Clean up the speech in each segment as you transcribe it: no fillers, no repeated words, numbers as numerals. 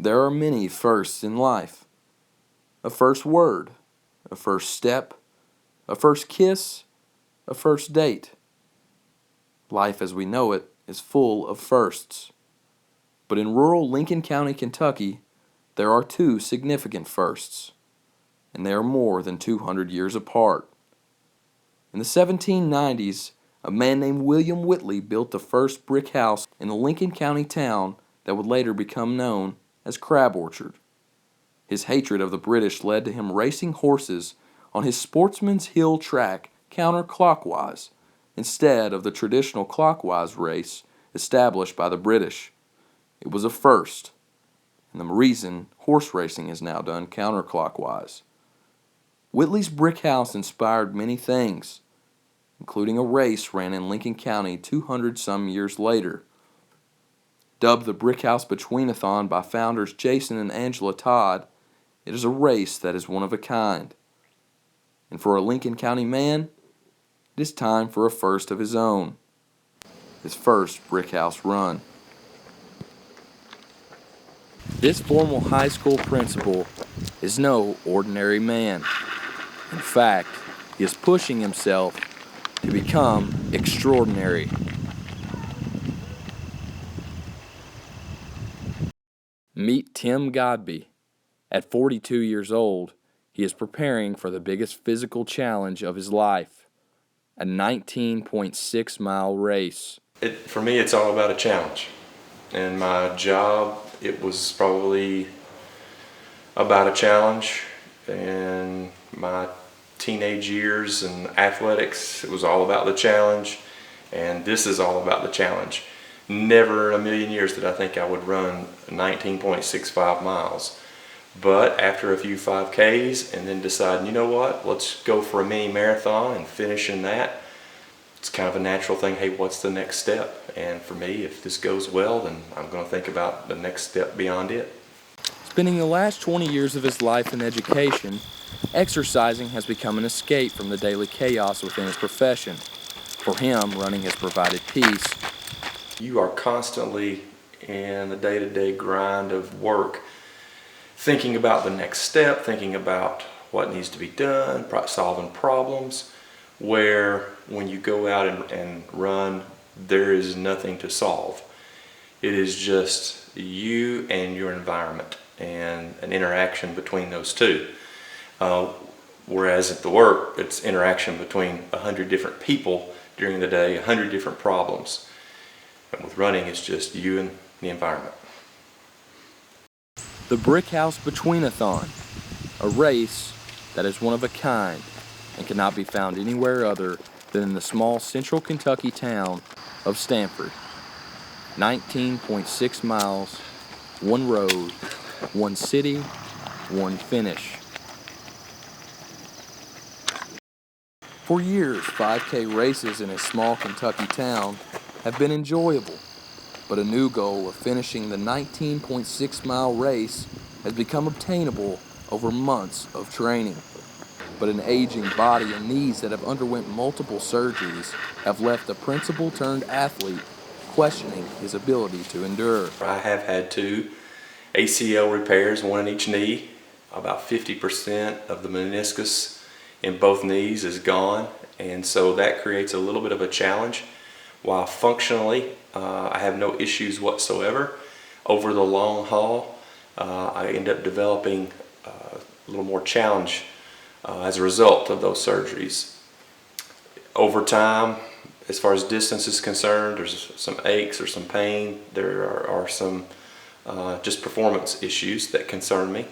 There are many firsts in life. A first word, a first step, a first kiss, a first date. Life as we know it is full of firsts. But in rural Lincoln County, Kentucky, there are two significant firsts, and they are more than 200 years apart. In the 1790s, a man named William Whitley built the first brick house in the Lincoln County town that would later become known as Crab Orchard. His hatred of the British led to him racing horses on his Sportsman's Hill track counterclockwise instead of the traditional clockwise race established by the British. It was a first, and the reason horse racing is now done counterclockwise. Whitley's brick house inspired many things, including a race ran in Lincoln County 200-some years later. Dubbed the Brickhouse Betweenathon by founders Jason and Angela Todd, it is a race that is one of a kind. And for a Lincoln County man, it is time for a first of his own. His first Brickhouse run. This formal high school principal is no ordinary man. In fact, he is pushing himself to become extraordinary. Meet Tim Godbey. At 42 years old, he is preparing for the biggest physical challenge of his life, a 19.6-mile race. For me, it's all about a challenge. And my job, it was probably about a challenge. And my teenage years and athletics, it was all about the challenge. And this is all about the challenge. Never in a million years did I think I would run 19.65 miles. But after a few 5Ks and then deciding, you know what, let's go for a mini marathon and finish in that, it's kind of a natural thing. Hey, what's the next step? And for me, if this goes well, then I'm going to think about the next step beyond it. Spending the last 20 years of his life in education, exercising has become an escape from the daily chaos within his profession. For him, running has provided peace. You are constantly in the day-to-day grind of work, thinking about the next step, thinking about what needs to be done, solving problems, where when you go out and run, there is nothing to solve. It is just you and your environment and an interaction between those two. Whereas at the work, it's interaction between 100 different people during the day, 100 different problems. And with running, it's just you and the environment. The Brickhouse Betweenathon, a race that is one of a kind and cannot be found anywhere other than in the small central Kentucky town of Stanford. 19.6 miles, one road, one city, one finish. For years, 5K races in a small Kentucky town have been enjoyable, but a new goal of finishing the 19.6-mile race has become obtainable over months of training. But an aging body and knees that have underwent multiple surgeries have left the principal-turned-athlete questioning his ability to endure. I have had 2 ACL repairs, one in each knee. About 50% of the meniscus in both knees is gone, and so that creates a little bit of a challenge. While functionally, I have no issues whatsoever, over the long haul, I end up developing a little more challenge as a result of those surgeries. Over time, as far as distance is concerned, there's some aches or some pain. There are some just performance issues that concern me.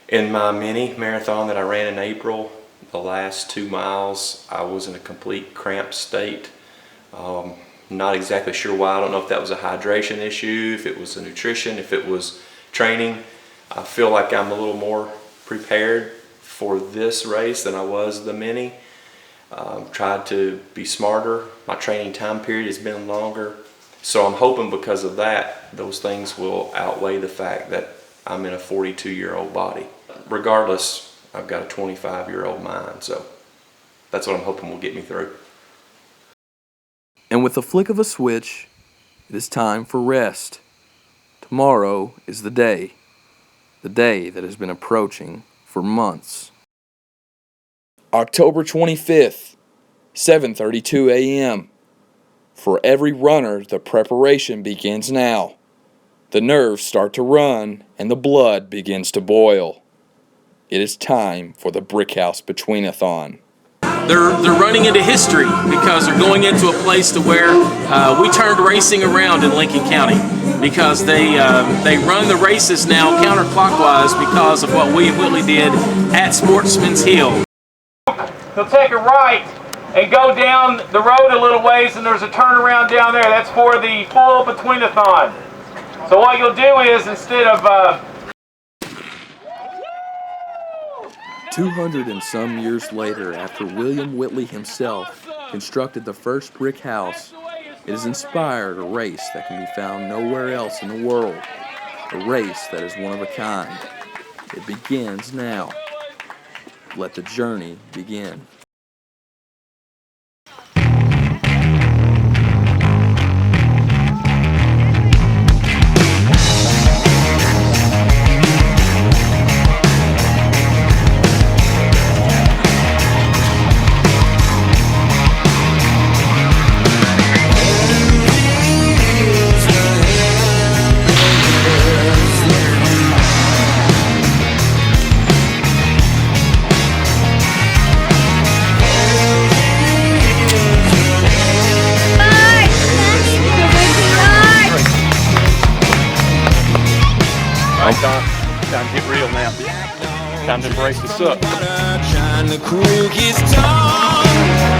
In my mini marathon that I ran in April, the last 2 miles, I was in a complete cramped state. Not exactly sure why. I don't know if that was a hydration issue, if it was a nutrition, if it was training. I feel like I'm a little more prepared for this race than I was the mini. Tried to be smarter. My training time period has been longer. So I'm hoping because of that, those things will outweigh the fact that I'm in a 42-year-old body. Regardless, I've got a 25-year-old mind, so that's what I'm hoping will get me through. And with the flick of a switch, it is time for rest. Tomorrow is the day that has been approaching for months. October 25th, 7:32 a.m. For every runner, the preparation begins now. The nerves start to run and the blood begins to boil. It is time for the Brickhouse Betweenathon. They're running into history because they're going into a place to where we turned racing around in Lincoln County, because they run the races now counterclockwise because of what William Whitley did at Sportsman's Hill. He'll take a right and go down the road a little ways, and there's a turnaround down there. That's for the full Betweenathon. So what you'll do is, instead of 200 and some years later, after William Whitley himself constructed the first brick house, it has inspired a race that can be found nowhere else in the world. A race that is one of a kind. It begins now. Let the journey begin. Time to get real now. Time to embrace the suck. Trying to cool his tongue,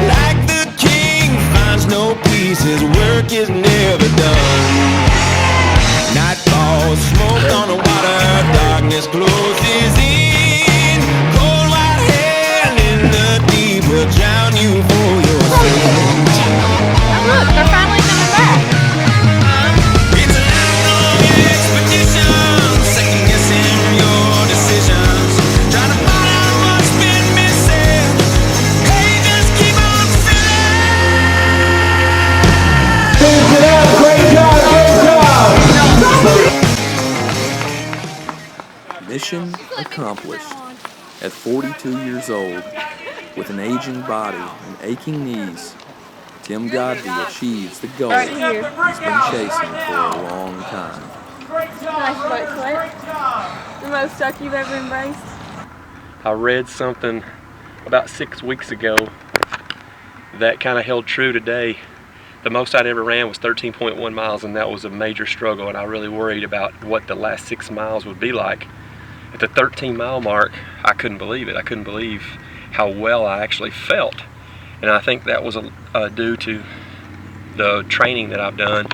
like the king finds no peace. His work is never done. Night falls, smoke on the water, darkness closes in. Cold white hand in the deep will drown you for your sins. Look, they're finally coming back. It's a long expedition, second guessing your decisions, trying to find out what's been missing. Hey, just keep on Mission accomplished. At 42 years old, with an aging body and aching knees, Tim Godbey achieves the goal Right here. he's been chasing for a long time. Nice butt clip. The most suck you've ever embraced. I read something about 6 weeks ago that kind of held true today. The most I'd ever ran was 13.1 miles, and that was a major struggle, and I really worried about what the last 6 miles would be like. At the 13-mile mark, I couldn't believe it. I couldn't believe how well I actually felt. And I think that was due to the training that I've done.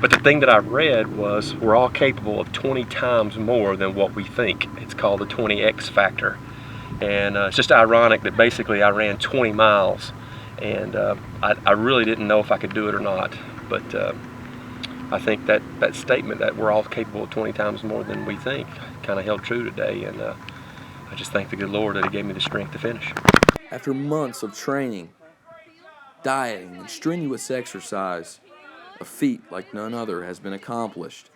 But the thing that I read was we're all capable of 20 times more than what we think. It's called the 20X factor. And it's just ironic that basically I ran 20 miles, and I really didn't know if I could do it or not. But I think that statement that we're all capable of 20 times more than we think kind of held true today, and I just thank the good Lord that He gave me the strength to finish. After months of training, dieting, and strenuous exercise, a feat like none other has been accomplished.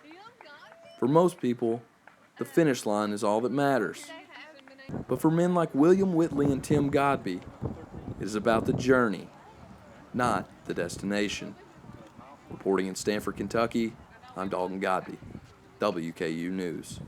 For most people, the finish line is all that matters. But for men like William Whitley and Tim Godbey, it is about the journey, not the destination. Reporting in Stanford, Kentucky, I'm Dalton Godbey, WKU News.